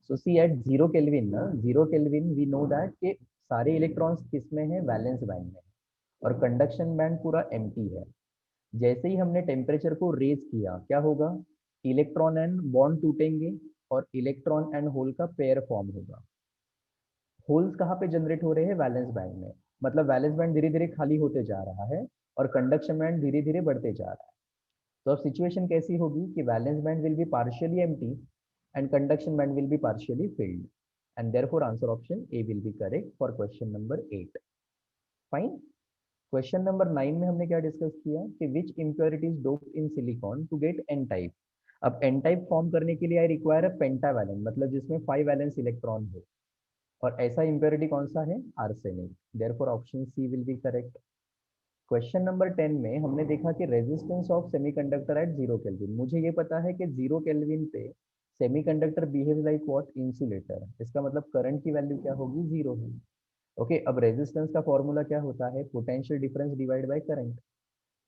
सो सी eight 0 kelvin ना, 0 kelvin we know that कि सारे इलेक्ट्रॉन्स किस में है, वैलेंस बैंड में, और कंडक्शन बैंड पूरा एम्प्टी है। जैसे ही हमने टेम्परेचर को रेज किया, क्या होगा, इलेक्ट्रॉन एंड बॉन्ड टूटेंगे और इलेक्ट्रॉन एंड होल का पेयर फॉर्म होगा। होल्स कहाँ पे जनरेट हो रहे हैं, वैलेंस बैंड में, मतलब वैलेंस बैंड धीरे धीरे खाली होते जा रहा है और कंडक्शन बैंड धीरे धीरे बढ़ते जा रहा है। तो अब सिचुएशन कैसी होगी कि valence band will be partially empty and conduction band will be partially filled, and therefore answer option A will be correct for question number 8. Fine. Question number 9 में हमने क्या डिस्कस किया कि which impurity is doped in silicon to get n type. अब n type form करने के लिए I require a pentavalent, मतलब जिसमें 5 वैलेंस इलेक्ट्रॉन हो, और ऐसा impurity कौन सा है, arsenic. therefore option C will be correct. Question number 10 में हमने देखा कि resistance of semiconductor at 0 kelvin. मुझे ये पता है कि 0 केल्विन पे semiconductor behave like what, insulator. इसका मतलब करंट की वैल्यू क्या होगी, 0 है। ओके, अब रेजिस्टेंस का फॉर्मूला क्या होता है, potential difference divide by current.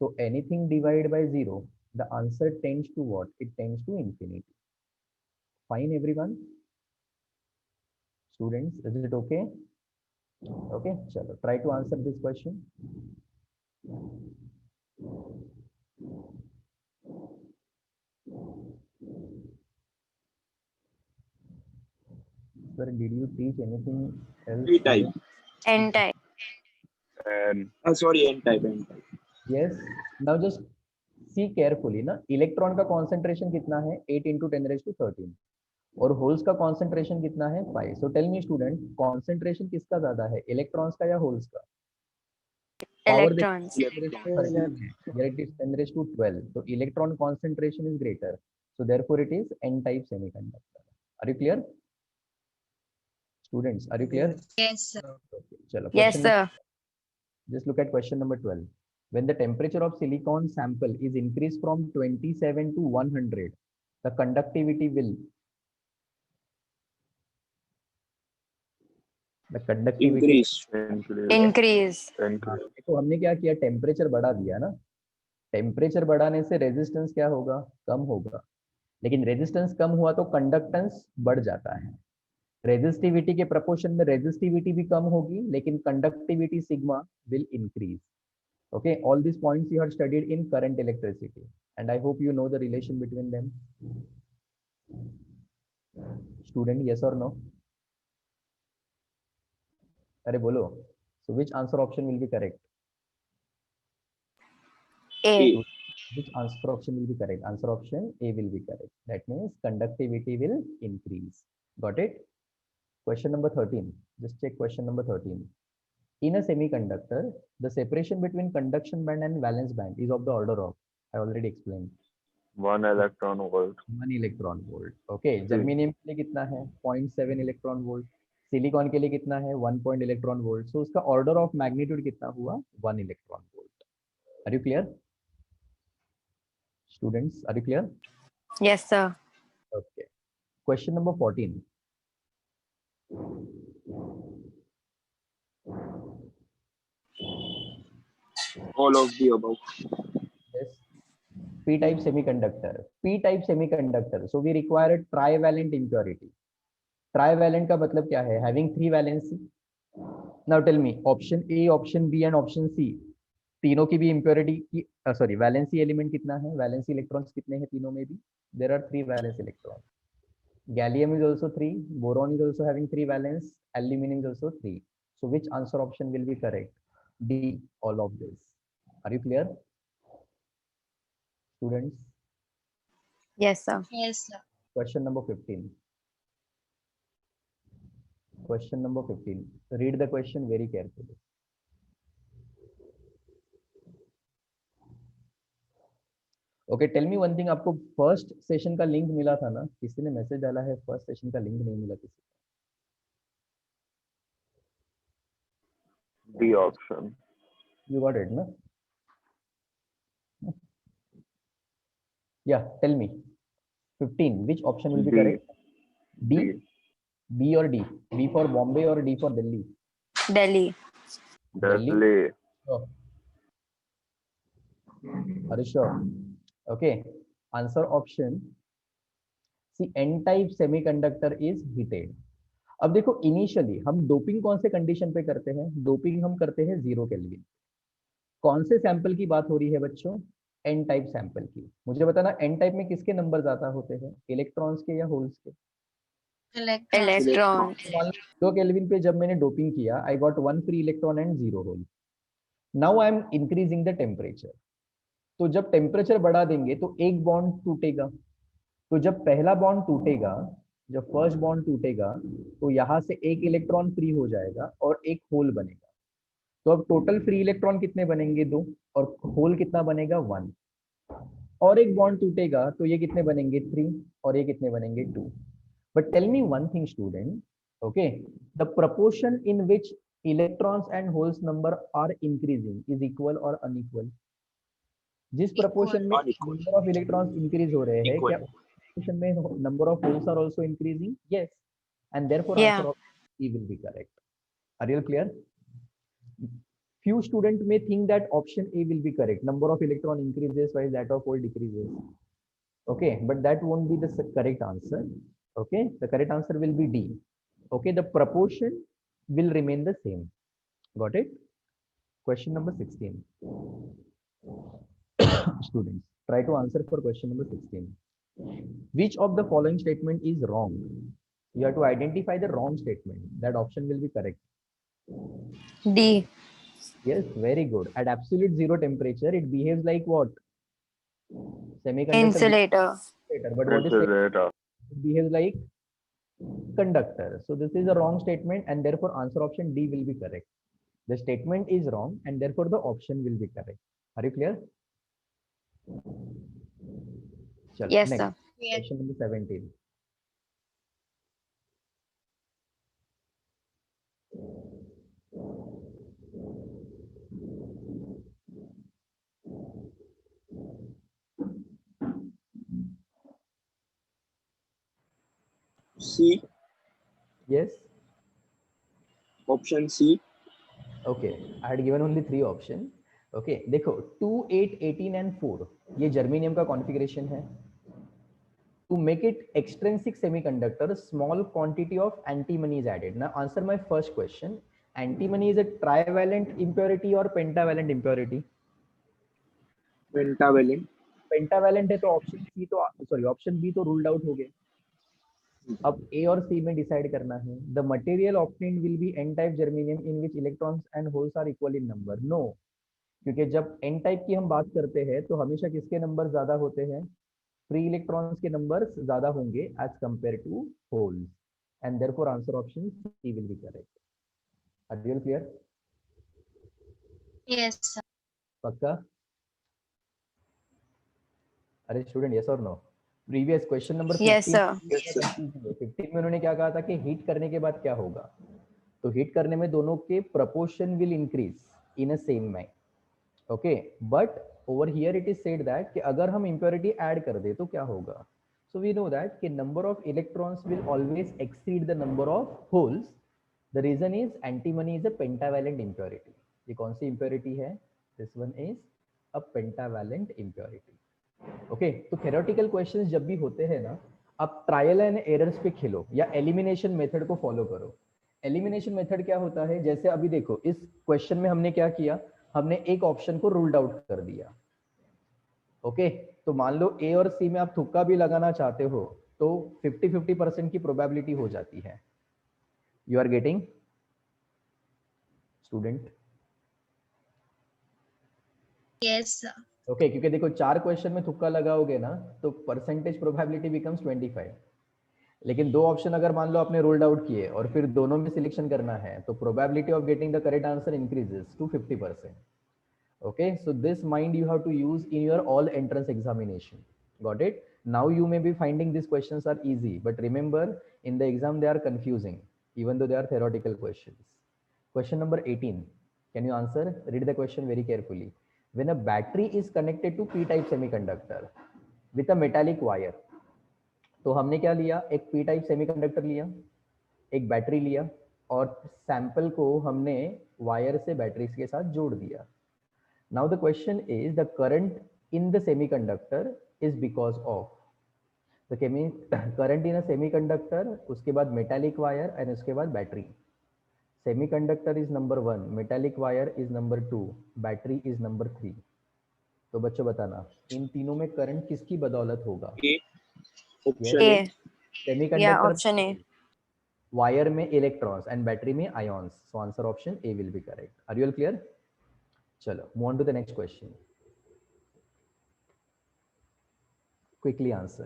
तो anything divide by 0, the answer tends to what, it tends to infinity. Fine everyone, students, is it okay? Okay, चलो try to answer this question. Sir, did you teach anything else? P type. N type. Sorry, N type. N type. Yes. Now just see carefully ना, electron का concentration कितना है, 8 × 10⁻13, और holes का concentration कितना है, 5। So tell me student, concentration किसका ज्यादा है, इलेक्ट्रॉन्स का या होल्स का? Power Electrons. 10⁻12, तो electron concentration is greater, so therefore it is n type semiconductor. Are you clear, students? Are you clear? Yes, sir. Okay, chalo, Yes, sir. just look at question number 12. When the temperature of silicon sample is increased from 27 to 100, the conductivity will Increase. Increase. तो हमने क्या किया, temperature बढ़ा दिया ना, temperature बढ़ाने से resistance क्या होगा, कम होगा, लेकिन रेजिस्टेंस कम हुआ तो कंडक्टेंस बढ़ जाता है। रेजिस्टिविटी के प्रोपोर्शन में रेजिस्टिविटी भी कम होगी, लेकिन conductivity sigma will increase. Okay, all these points you have studied in current electricity, and I hope you know the relation between them. Student, yes or no? अरे बोलो. So which answer option will be correct? A. Which answer option will be correct? Answer option A will be correct. That means conductivity will increase. Got it? Question number 13. Just check question number 13. In a semiconductor, the separation between conduction band and valence band is of the order of, I already explained, 1 electron volt. 1 electron volt. Okay, germanium के लिए कितना है, 0.7 electron volt. Silicon के लिए कितना है, 1 point electron volt. सो उसका order of magnitude कितना हुआ, 1 electron volt. Are you clear students, are you clear? Yes, sir. Okay, question number 14. All of the above. Yes. P type semiconductor. P type semiconductor. So we require a trivalent impurity. Trivalent का मतलब क्या है, having 3 valency. Now tell me, option A, option B and option C, तीनों की भी impurity की sorry valency element कितना है, वैलेंसी इलेक्ट्रॉन्स कितने हैं तीनों में भी? There are 3 valence electrons. Gallium is also 3, boron is also having 3 valence, aluminum is also 3. So which answer option will be correct? D, all of this. Are you clear, students? Yes, sir. Yes, sir. Question number 15. Question number 15. Read the question very carefully. Okay, tell me one thing. आपको first session का link मिला था ना? किसी ने message डाला है first session का लिंक नहीं मिला किसी को? D option. You got it, no? Yeah, tell me. 15. Which option will be D. correct? D. B or D? B for Bombay or D for Delhi? Delhi. Delhi. Oh. Are you sure? Okay. Answer option C N type semiconductor is heated. अब देखो initially हम doping कौन से condition पे करते हैं, doping हम करते हैं 0 केल्विन। कौन से सैंपल की बात हो रही है बच्चों, एन टाइप सैंपल की। मुझे बताना एन टाइप में किसके नंबर ज्यादा होते हैं, इलेक्ट्रॉन्स के या होल्स के। Electron. 0 केल्विन पे जब मैंने डोपिंग किया, I got 1 free electron and 0 hole. Now I am increasing the temperature. तो जब टेम्परेचर बढ़ा देंगे तो एक बॉन्ड टूटेगा। तो जब पहला बॉन्ड टूटेगा, जब फर्स्ट बॉन्ड टूटेगा, तो यहां से एक इलेक्ट्रॉन फ्री हो जाएगा और एक होल बनेगा। तो अब टोटल फ्री इलेक्ट्रॉन कितने बनेंगे, 2, और होल कितना बनेगा, 1। और एक बॉन्ड टूटेगा तो ये कितने बनेंगे, 3, और ये कितने बनेंगे, 2। But tell me one thing student, okay, the proportion in which electrons and holes number are increasing is equal or unequal? जिस proportion में Unequal. number of electrons increase हो रहे हैं, Equal. क्या proportion में number of holes are also increasing? Yes, and therefore Yeah. answer of E will be correct. Are you clear? Few students may think that option A will be correct. Number of electron increases while that of hole decreases. Okay, but that won't be the correct answer. Okay, the correct answer will be D. Okay, the proportion will remain the same. Got it? Question number 16. Students, try to answer for question number 16. Which of the following statement is wrong? You have to identify the wrong statement. That option will be correct. D. Yes, very good. At absolute zero temperature, it behaves like what? Semiconductor. Insulator. But what is Insulator. it behaves like conductor. So this is a wrong statement, and therefore answer option D will be correct. The statement is wrong, and therefore the option will be correct. Are you clear? Chalo, Yes, next. sir. Question number 17. C. Yes. Option C. Okay, I had given only 3 options. Okay, देखो 2, 8, 18 and 4 ये germanium का configuration है. To make it extrinsic semiconductor, small quantity of antimony is added. Now answer my first question. Antimony is a trivalent impurity or pentavalent impurity? Pentavalent. Pentavalent है तो option C तो sorry option B तो ruled out हो गए. अब ए और सी में decide करना है. The material obtained will be N type germanium in which electrons and holes are equal in number. No, क्योंकि जब एन टाइप की हम बात करते हैं तो हमेशा किसके नंबर ज्यादा होते हैं, फ्री इलेक्ट्रॉन्स के नंबर ज्यादा होंगे as compare to holes, and therefore answer option C will be correct. Are you clear? Yes, sir. पक्का? अरे स्टूडेंट यस और no? Previous question number 15. Yes, sir. Yes, sir. 15 में उन्होंने क्या कहा था कि हीट करने के बाद क्या होगा, तो हीट करने में दोनों के proportion will increase in a same way. Okay, but over here it is said that कि अगर हम impurity add कर दे तो क्या होगा. So we know that कि number of electrons will always exceed the number of holes. The reason is antimony is a pentavalent impurity. ये कौन सी impurity है? This one is a pentavalent impurity. Okay, तो theoretical questions जब भी होते हैं ना, आप ट्रायल एंड एरर्स पे खेलो या एलिमिनेशन मेथड को फॉलो करो. एलिमिनेशन मेथड क्या होता है, जैसे अभी देखो इस क्वेश्चन में हमने क्या किया, हमने एक ऑप्शन को रूल्ड आउट कर दिया. ओके, तो मान लो ए और सी में आप तुक्का भी लगाना चाहते हो तो 50-50% की प्रोबेबिलिटी हो जाती है. You are getting student? Yes, sir. Okay, क्योंकि देखो 4 क्वेश्चन में तुक्का लगाओगे ना तो परसेंटेज प्रोबेबिलिटी बिकम्स 25. लेकिन 2 ऑप्शन अगर मान लो आपने रोल्ड आउट किए और फिर दोनों में सिलेक्शन करना है तो probability of getting the correct answer increases to 50%. Okay, so this mind you have to use in your all entrance examination. Got it? Now you may be finding this questions are easy, but remember in the exam they are confusing even though they are theoretical questions. Question number 18. Can you answer? Read the question very carefully. When a battery is connected to p-type semiconductor with a metallic wire, तो हमने क्या लिया, एक p-type semiconductor लिया, एक battery लिया और sample को हमने वायर से बैटरीज के साथ जोड़ दिया. Now the question is the current in the semiconductor is because of. तो करंट इन अ सेमीकंडक्टर, उसके बाद मेटालिक वायर एंड उसके बाद battery. Semiconductor is number 1, metallic wire is number 2, battery is number 3. तो बच्चों बताना इन तीनों में करंट किसकी बदौलत होगा? A, option A. A. Yeah, semiconductor option A. Wire में इलेक्ट्रॉन्स एंड बैटरी में ions. So answer option A will be correct. Are you all clear? चलो move on to the next question. Quickly answer.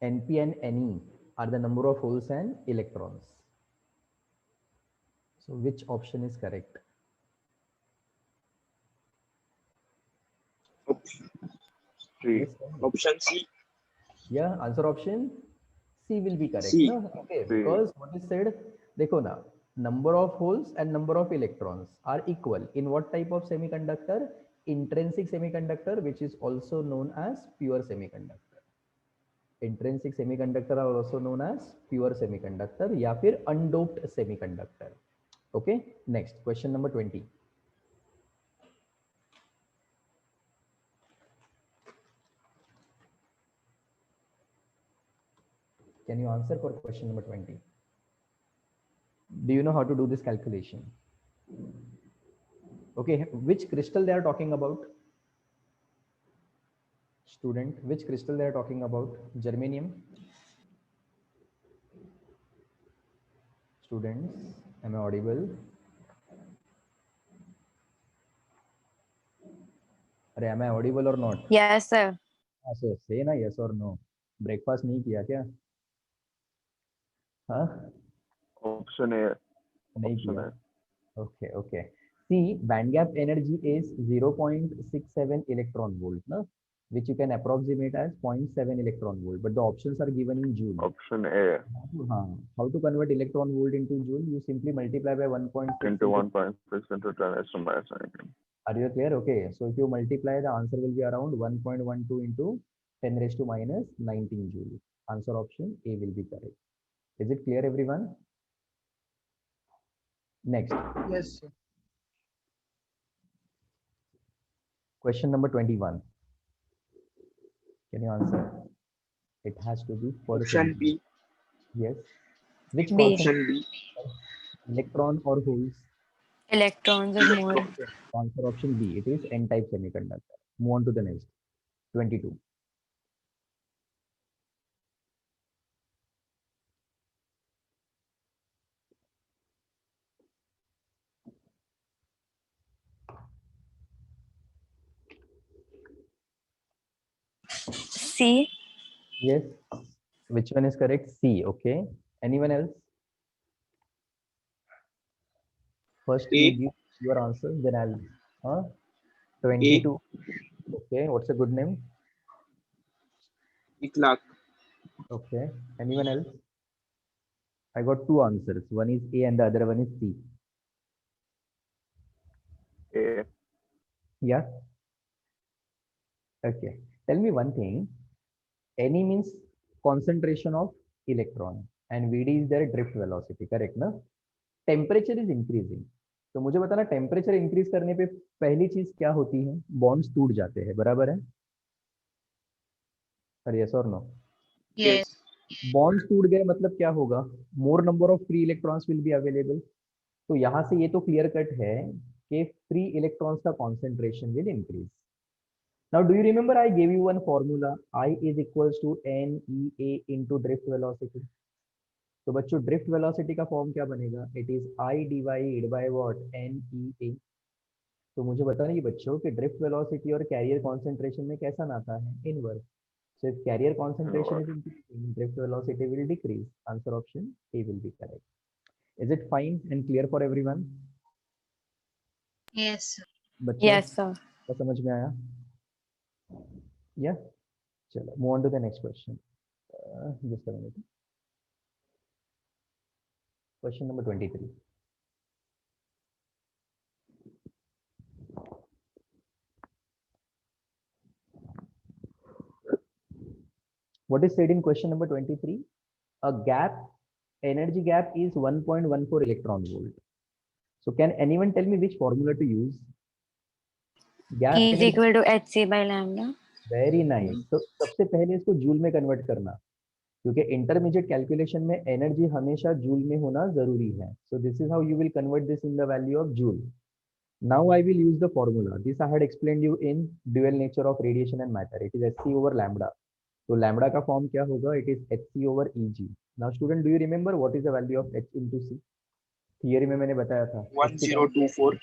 Np and Ne are the number of holes and electrons. So which option is correct? C. Yes, tell me. Option C. Yeah, answer option C will be correct. C. No? Okay, C. because what is said, देखो ना, number of holes and number of electrons are equal. In what type of semiconductor? Intrinsic semiconductor, which is also known as pure semiconductor. Intrinsic semiconductor are also known as pure semiconductor या फिर undoped semiconductor. Okay, next question number 20. Can you answer for question number 20? Do you know how to do this calculation? Okay, which crystal they are talking about? Student, which crystal they are talking about? Germanium? Students, am I audible? Are am I audible or not? Yes, sir. So say na yes or no. Breakfast नहीं किया क्या? हाँ? Option A. नहीं Option किया. A. Okay, okay. See, band gap energy is 0.67 electron volt, no? Which you can approximate as 0.7 electron volt, but the options are given in joule. Option A. How to convert electron volt into joule? You simply multiply by 1.6 Into 1.6 into 10 raised to minus 19. Are you clear? Okay, so if you multiply, the answer will be around 1.12 into 10 raised to minus 19 joule. Answer option A will be correct. Is it clear, everyone? Next. Yes, sir. Question number 21. Can you answer? It has to be for option B. Yes. Which B. Option B. electron or holes? Electrons are more. Okay. Answer option B. It is N-type semiconductor. Move on to the next. 22. C. Yes. Which one is correct? C. Okay. Anyone else? First, A. you give your answer, then I'll. Huh? 22. Okay. What's a good name? Ikhlaq. Okay. Anyone else? I got two answers. One is A and the other one is C. A. Yeah. Okay. Tell me one thing. Ne means concentration of electron and Vd is their drift velocity. Correct ना? Temperature is increasing. तो मुझे बताना temperature increase करने पे पहली चीज क्या होती है? बॉन्ड्स टूट जाते हैं. बराबर है? अरे यस और नो? Yes. बॉन्ड्स टूट गए मतलब क्या होगा? मोर number of free electrons will be available. तो यहाँ से ये तो क्लियर कट है कि फ्री इलेक्ट्रॉन्स का concentration will increase. Now, do you remember I gave you one formula? I is equals to NEA into drift velocity. तो बच्चों drift velocity का फॉर्म क्या बनेगा? It is I divided by what? NEA. तो मुझे बताना ये बच्चों कि drift velocity और carrier concentration में कैसा नाता है? Inverse. So if carrier concentration is increasing, drift velocity will decrease. Answer option A will be correct. Is it fine and clear for everyone? Yes, sir. बच्चों Yes, sir. क्या समझ में आया? Yeah. चलो move on to the next question. Just a minute. Question number 23. What is said in question number 23? A gap, energy gap is 1.14 electron volt. So can anyone tell me which formula to use? Gap E is energy, equal to Hc by lambda. Very nice. तो सबसे पहले इसको joule में convert करना, क्योंकि intermediate calculation में energy हमेशा joule में होना जरूरी है। So this is how you will convert this in the value of joule. Now I will use the formula this I had explained you in dual nature of radiation and matter. It is Hc over lambda. तो lambda का form क्या होगा? It is Hc over Eg। Now student, do you remember what is the value of H into C? Theory में मैंने बताया था। H की value 1024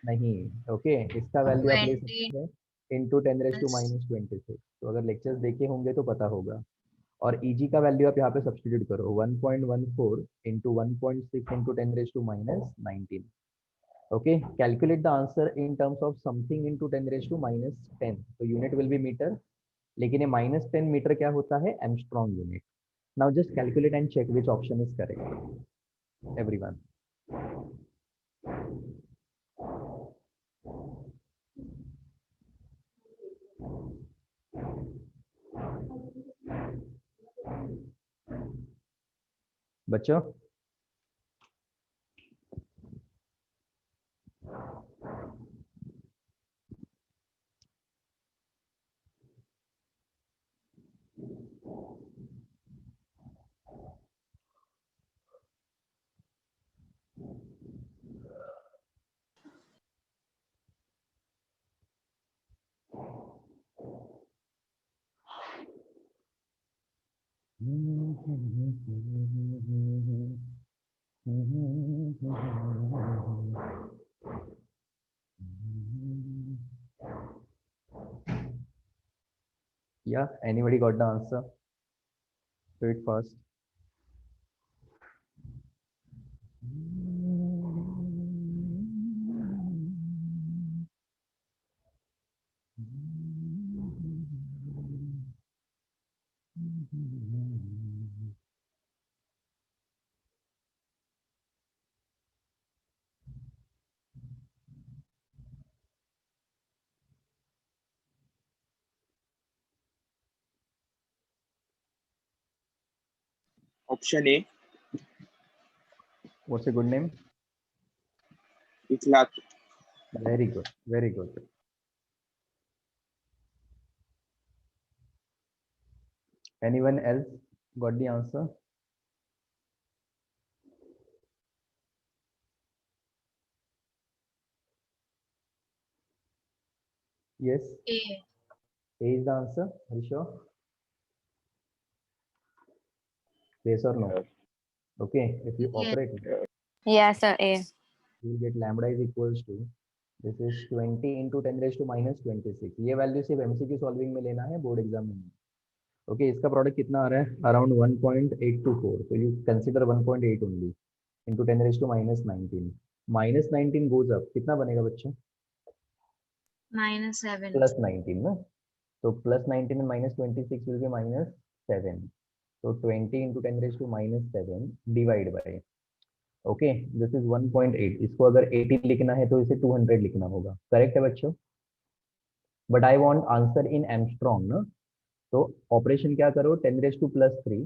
नहीं, ओके, इसका वैल्यू आप ले 20 सकते हैं इंटू 10⁻²6। तो अगर लेक्चर्स देखे होंगे तो पता होगा। और Eg का वैल्यू आप यहाँ पे सब्सटीट्यूट करो, 1.14 into 1.6 into 10⁻⁻19। Okay, calculate the answer in terms of something into 10⁻⁻10। तो यूनिट विल बी मीटर, लेकिन ये -10 मीटर क्या होता है? Angstrom unit. Now just calculate and check which option is correct everyone. बच्चों, yeah, anybody got the answer? Do it first. Option A What's a good name? Ikhlaq Very good, very good. Anyone else got the answer? Yes, A. A is the answer. Are you sure? Yes or no? Yes. Okay, if you Yes. operate, Yes, sir. A. you will get lambda is equals to, this is 20 into 10⁻⁻26। ये value सिर्फ MCQ solving में लेना है, board exam में नहीं। Okay, इसका product कितना आ रहा है? अराउंड 1.824। तो you consider 1.8 only into 10⁻⁻19। -19 goes up, कितना बनेगा बच्चों? -7. +19 ना। तो +19 and -26 will be -7. तो 20 into 10⁻⁻7 divide by, okay, this is 1.8। इसको अगर 80 लिखना है तो इसे 200 लिखना होगा। करेक्ट है बच्चों? But I want answer in angstrom ना। तो ऑपरेशन क्या करो? 10⁻+3,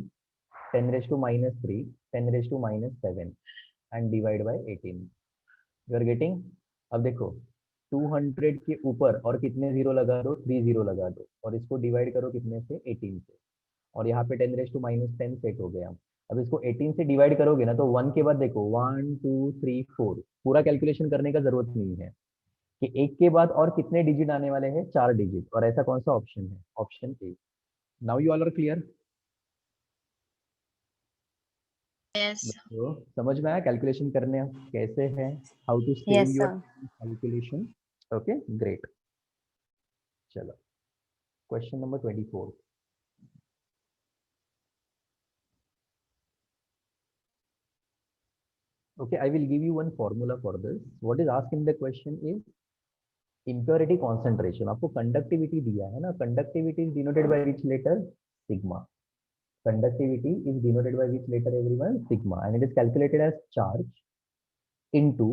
10⁻−3, 10⁻−7 and divide by 18। You are getting? अब देखो, 200 के ऊपर और कितने जीरो लगा दो? 3 जीरो लगा दो, और इसको डिवाइड करो कितने से? 18 से। और यहाँ पे 10⁻−10 सेट हो गया। अब इसको 18 से डिवाइड करोगे ना, तो 1 के बाद देखो 1 2 3 4, पूरा कैलकुलेशन करने का जरूरत नहीं है कि एक के बाद और कितने डिजिट आने वाले हैं? 4 डिजिट। और ऐसा कौन सा ऑप्शन है? Option A. Now you all are clear? Yes. तो समझ में आया कैलकुलेशन करने कैसे है? How to save Yes, your sir. Calculation? Okay, great. चलो, question number 24। Okay, I will give you one formula for this. What is asked in the question is impurity concentration. आपको conductivity दिया है ना, conductivity is denoted by which letter? Sigma. Conductivity is denoted by which letter everyone? Sigma, and it is calculated as charge into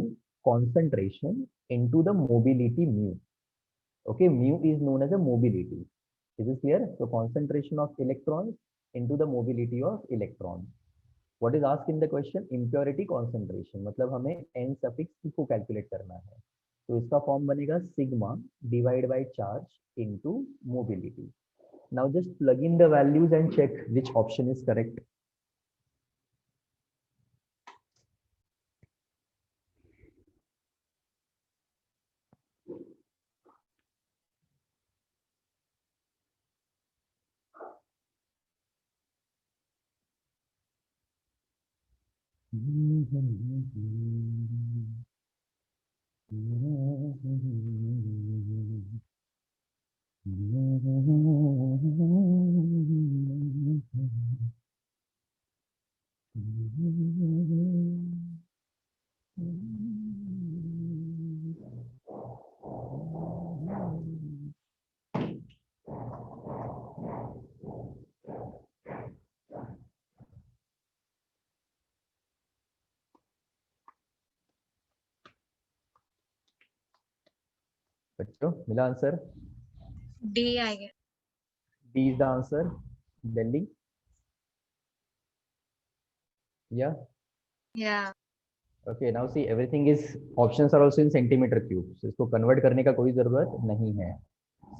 concentration into the mobility mu. Okay, mu is known as a mobility. Is this clear? So concentration of electrons into the mobility of electrons. What is asked in the question? Impurity concentration, मतलब हमें n suffix को calculate करना है। तो इसका form बनेगा sigma divide by charge into mobility. Now just plug in the values and check which option is correct. बच्चों मिला answer. D, I guess. D is the answer. Delhi. Yeah. Yeah. Okay. Now see, everything is options are also in centimeter cube. So इसको convert करने का कोई जरूरत नहीं है.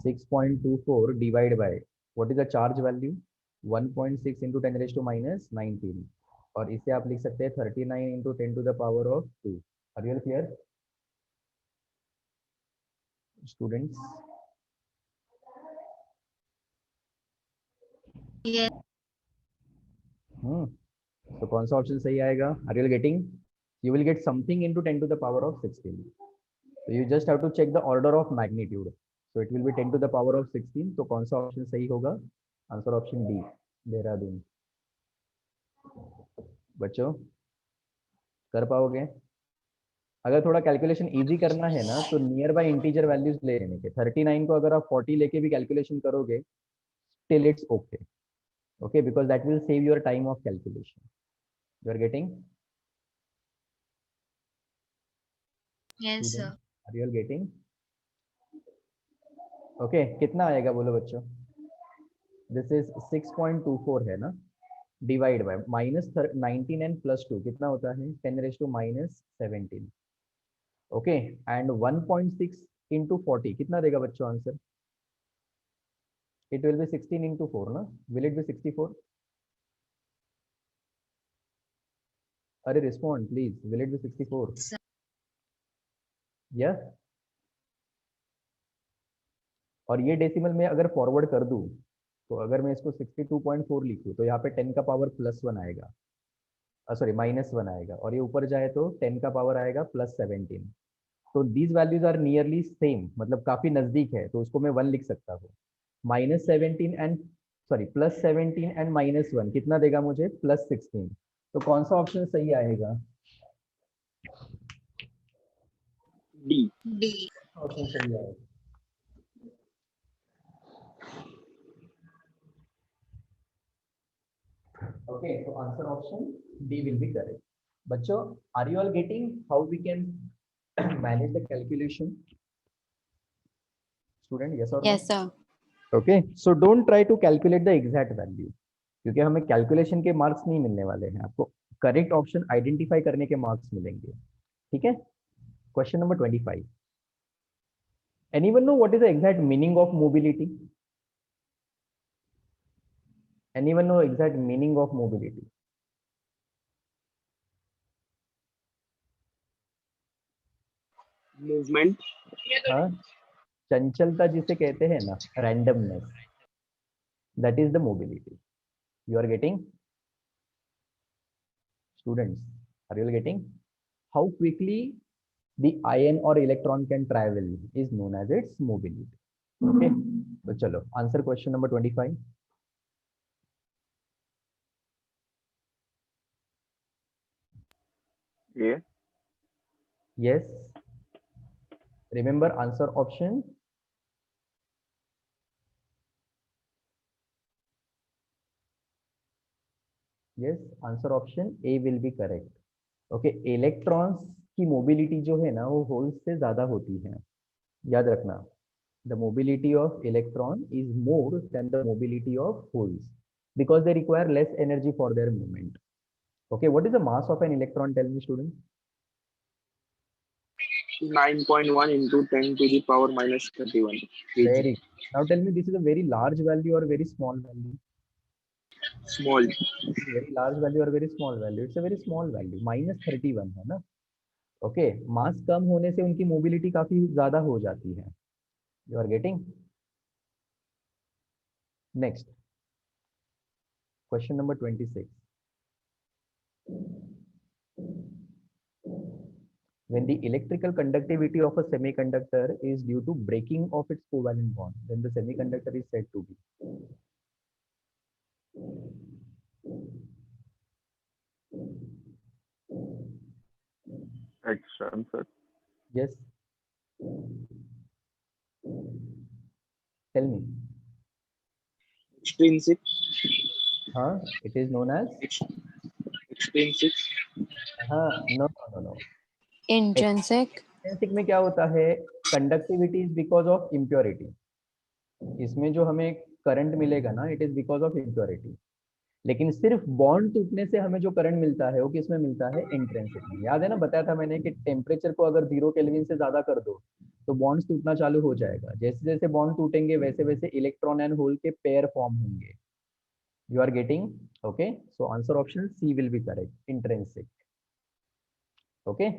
6.24 divide by what is the charge value? 1.6 into 10 raised to minus 19. और इसे आप लिख सकते हैं 39 into 10 to the power of 2. Are you all clear? Students. Yes. तो कौन सा ऑप्शन सही आएगा? Are you all getting? You will get something into 10 to the power of 16. So you just have to check the order of magnitude. So it will be 10 to the power of 16. तो कौन सा option सही होगा? Answer option D, Dehradun. बच्चों कर पाओगे? अगर थोड़ा कैलकुलेशन इजी करना है ना तो नियर बाय इंटीजर वैल्यूज ले लेने के. 39 को अगर आप 40 लेके भी कैलकुलेशन करोगे still it's okay. Okay, because that will save your time of calculation. You are getting? Yes, sir. Are you all getting? Okay, कितना आएगा बोलो बच्चों? This is 6.24 है ना? Divide by minus 19 and plus 2 कितना होता है? 10 raised to minus 17. Okay, and 1.6 into 40 कितना देगा बच्चों answer? It will be 16 into 4 ना? Will it be 64? अरे respond please. Will it be 64? Sir. Yeah. और ये डेसिमल में अगर फॉरवर्ड कर दूं तो अगर मैं इसको 62.4 लिखूं तो यहाँ पे 10 का पावर +1 आएगा, सॉरी -1 आएगा, और ये ऊपर जाए तो 10 का पावर आएगा +17. तो these values are nearly same, मतलब काफी नजदीक है, तो उसको मैं 1 लिख सकता हूँ. -17 एंड सॉरी +17 एंड -1 कितना देगा मुझे? +16. तो कौन सा ऑप्शन सही आएगा? D. D. ऑप्शन सही आएगा. Okay, so answer option D will be correct. बच्चों, are you all getting how we can manage the calculation? Student, yes or no? Yes, sir. Okay, so don't try to calculate the exact value, क्योंकि हमें calculation के marks नहीं मिलने वाले हैं, आपको correct option identify करने के मार्क्स मिलेंगे. ठीक है. Question number 25. Anyone know what is the exact meaning of mobility? Anyone know exact meaning of mobility? Movement. हाँ, चंचलता जिसे कहते हैं ना, randomness, that is the mobility. You are getting? Students, are you all getting? How quickly the ion or electron can travel is known as its mobility. Okay, तो चलो answer question number 25. A. Yes. Remember answer option. Yes, answer option A will be correct. Okay, electrons की mobility जो है ना वो holes से ज़्यादा होती है, याद रखना. The mobility of electron is more than the mobility of holes because they require less energy for their movement. Okay, what is the mass of an electron? Tell me, student. 9.1 into 10 to the power minus 31 kg. Very good. Now tell me, this is a very large value or very small value? Small. Very large value or very small value? It's a very small value. -31 है ना? Okay, मास कम होने से उनकी mobility काफी ज्यादा हो जाती है. You are getting. Next question number 26. When the electrical conductivity of a semiconductor is due to breaking of its covalent bond, then the semiconductor is said to be. Extrinsic. Yes. Tell me. Extrinsic. It is known as. Extrinsic. No. Intrinsic. Intrinsic में क्या होता है? Conductivity is because of impurity. इसमें जो हमें current मिलेगा ना, it is because of impurity. लेकिन सिर्फ बॉन्ड टूटने से हमें जो करंट मिलता है वो किसमें मिलता है? इंट्रिंसिक में. याद है ना, बताया था मैंने कि टेम्परेचर को अगर 0 केल्विन से ज्यादा कर दो तो बॉन्ड्स टूटना चालू हो जाएगा. जैसे जैसे बॉन्ड टूटेंगे वैसे वैसे इलेक्ट्रॉन एंड होल के पेयर फॉर्म होंगे. You are getting? Okay, so answer option C will be correct, intrinsic. Okay,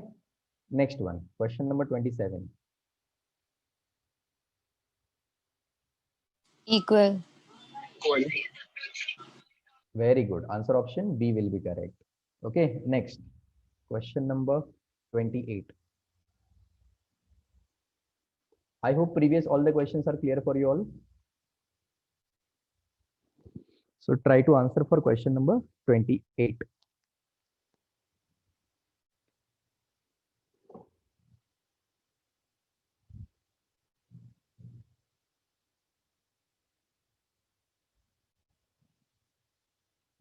next one, question number 27. Equal. Very good. Answer option B will be correct. Okay, next question number 28. I hope previous all the questions are clear for you all. So try to answer for question number 28.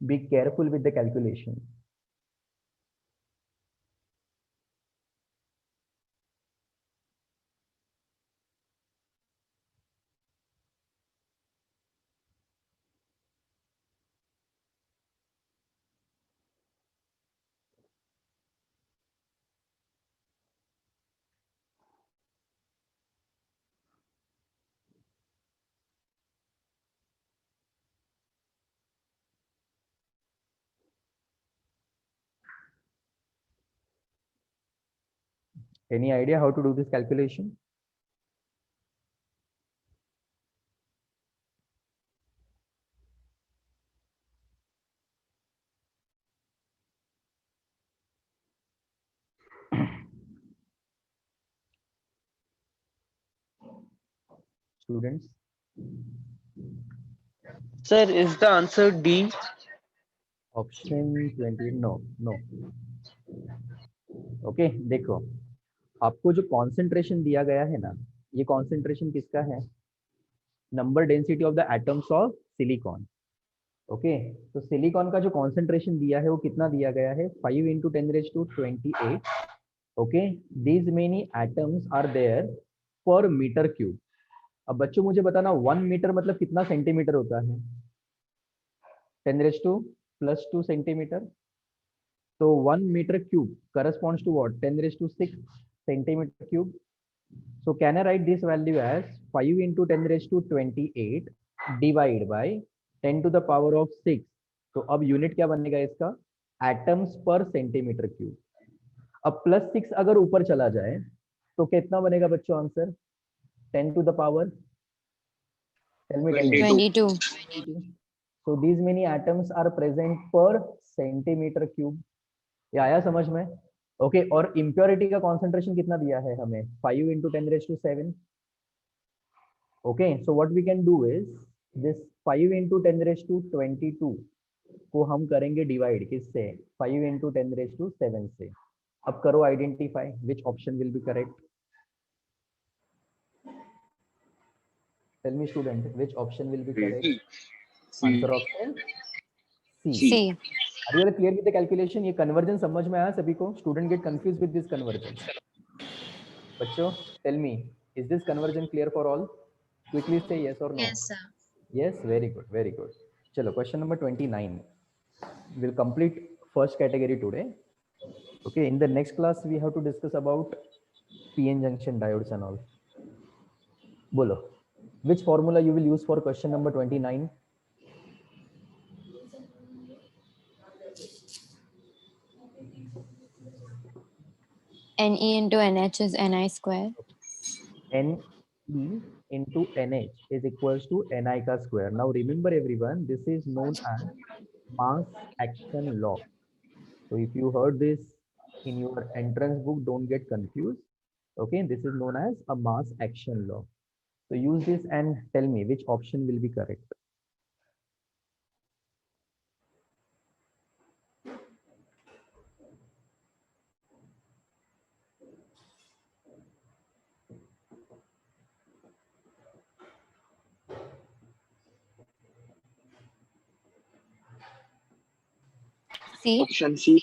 Be careful with the calculation. Any idea how to do this calculation? Students? Sir, is the answer D? Option 20. No. Okay, देखो आपको जो concentration दिया गया है ना, ये concentration किसका है? Number density of the atoms of silicon. Okay, तो सिलिकॉन का जो कॉन्सेंट्रेशन दिया है वो कितना दिया गया है? 5 into 10⁻28. Okay, these many atoms are there per meter cube. अब बच्चों मुझे बताना 1 मीटर मतलब कितना सेंटीमीटर होता है? 10⁻+2 centimetre. So 1 meter cube corresponds to what? 10⁻6 centimeter cube. So can I write this value as 5 into 10⁻28 divided by 10 to the power of 6. तो अब यूनिट क्या बनेगा इसका? एटम्स पर सेंटीमीटर क्यूब. अब +6 अगर ऊपर चला जाए तो कितना बनेगा बच्चों answer? 10 to the power? Tell me. 22. So these many atoms are present per centimeter cube. ये आया समझ में? ओके, और इम्प्योरिटी का कॉन्सेंट्रेशन कितना दिया है हमें? 5 into 10⁻7. Okay, so what we can do is this 5 into 10⁻22 को हम करेंगे डिवाइड किससे? 5 into 10⁻7 से. अब करो identify which option will be correct. Tell me student, which option will be correct? Answer option C. C. Are you clear with the calculation? ये conversion समझ में आया सभी को? Student get confuse with this conversion. बच्चों tell me, is this conversion clear for all? Quickly से yes or no. Yes, sir. Yes, very good, very good. चलो question number 29. We'll complete first category today. Okay, in the next class we have to discuss about PN junction diodes and all. Bolo. Which formula you will use for question number 29? Ne into NH is Ni square. Ne into NH is equals to Ni ka square. Now remember everyone, this is known as mass action law. So if you heard this in your entrance book, don't get confused. Okay, this is known as a mass action law. So use this and tell me which option will be correct. C. Option C.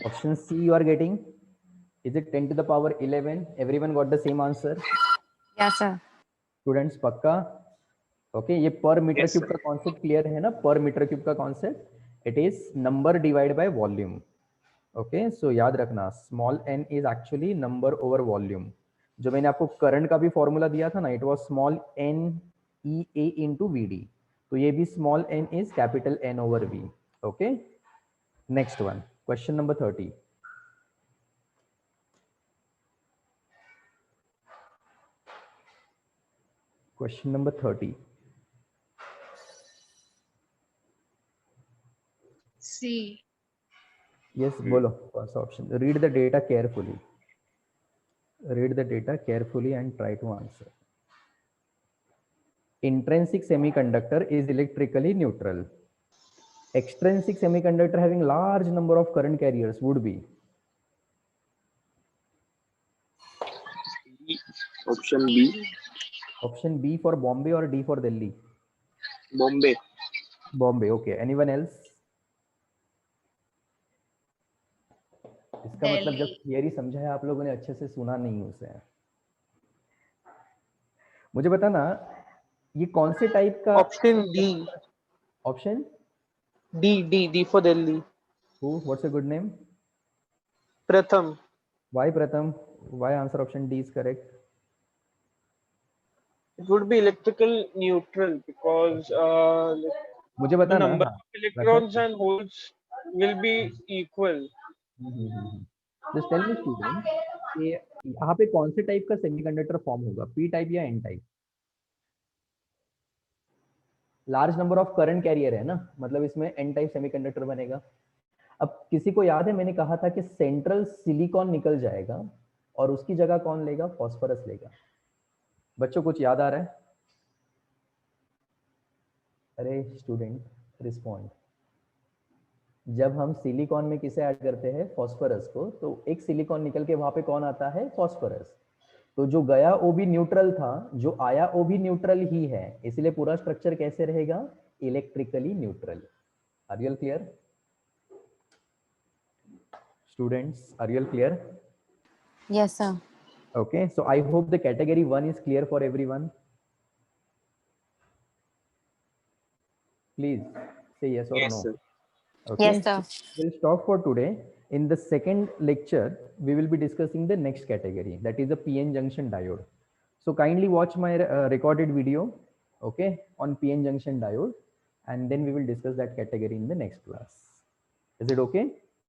Option C you are getting. Is it 10 to the power 11? Everyone got the same answer. Yes, sir. Students पक्का? Okay ये पर metre Yes, cube sir. का concept clear है ना? पर meter cube का concept, it is number divide by volume. Okay so याद रखना small n is actually number over volume. जो मैंने आपको करंट का भी फॉर्मूला दिया था ना, it was small n e a into vd. तो ये भी small n is capital n over v. Okay next one, question number 30. Question number 30. C. Yes, bolo. First option. Read the data carefully. Read the data carefully and try to answer. Intrinsic semiconductor is electrically neutral. Extrinsic semiconductor having large number of current carriers would be Option B. option B for Bombay or D for Delhi? Bombay. Bombay. Okay. Anyone else? इसका मतलब जब Delhi. Theory समझा है आप लोगों ने अच्छे से सुना नहीं उसे. मुझे बताना ये कौन से टाइप का Option D. Option? D for Delhi. Who? What's a good name? Pratham. Why Pratham? Why answer option D is correct? It would be electrical neutral because मुझे the बताना. number हाँ, of electrons and holes will be equal. Just tell me student कि यहाँ पे कौन से type का semiconductor form होगा, पी टाइप या N type? Large number of current carrier है ना, मतलब इसमें एन टाइप सेमीकंडक्टर बनेगा. अब किसी को याद है मैंने कहा था कि सेंट्रल सिलिकॉन निकल जाएगा और उसकी जगह कौन लेगा? फॉस्फोरस लेगा. बच्चों कुछ याद आ रहा है? अरे स्टूडेंट रिस्पॉन्ड. जब हम सिलिकॉन में किसे ऐड करते हैं? फॉस्फोरस को. तो एक सिलिकॉन निकल के वहां पे कौन आता है? फॉस्फोरस. तो जो गया वो भी न्यूट्रल था, जो आया वो भी न्यूट्रल ही है, इसलिए पूरा स्ट्रक्चर कैसे रहेगा? Electrically neutral. Are you clear students? Are you clear? Yes, sir. Okay, so I hope the category 1 is clear for everyone. Please say yes or Yes, no. sir. Okay, Yes, sir. so we'll stop for today. In the second lecture, we will be discussing the next category, that is the PN junction diode. So kindly watch my recorded video, okay, on PN junction diode, and then we will discuss that category in the next class. Is it okay?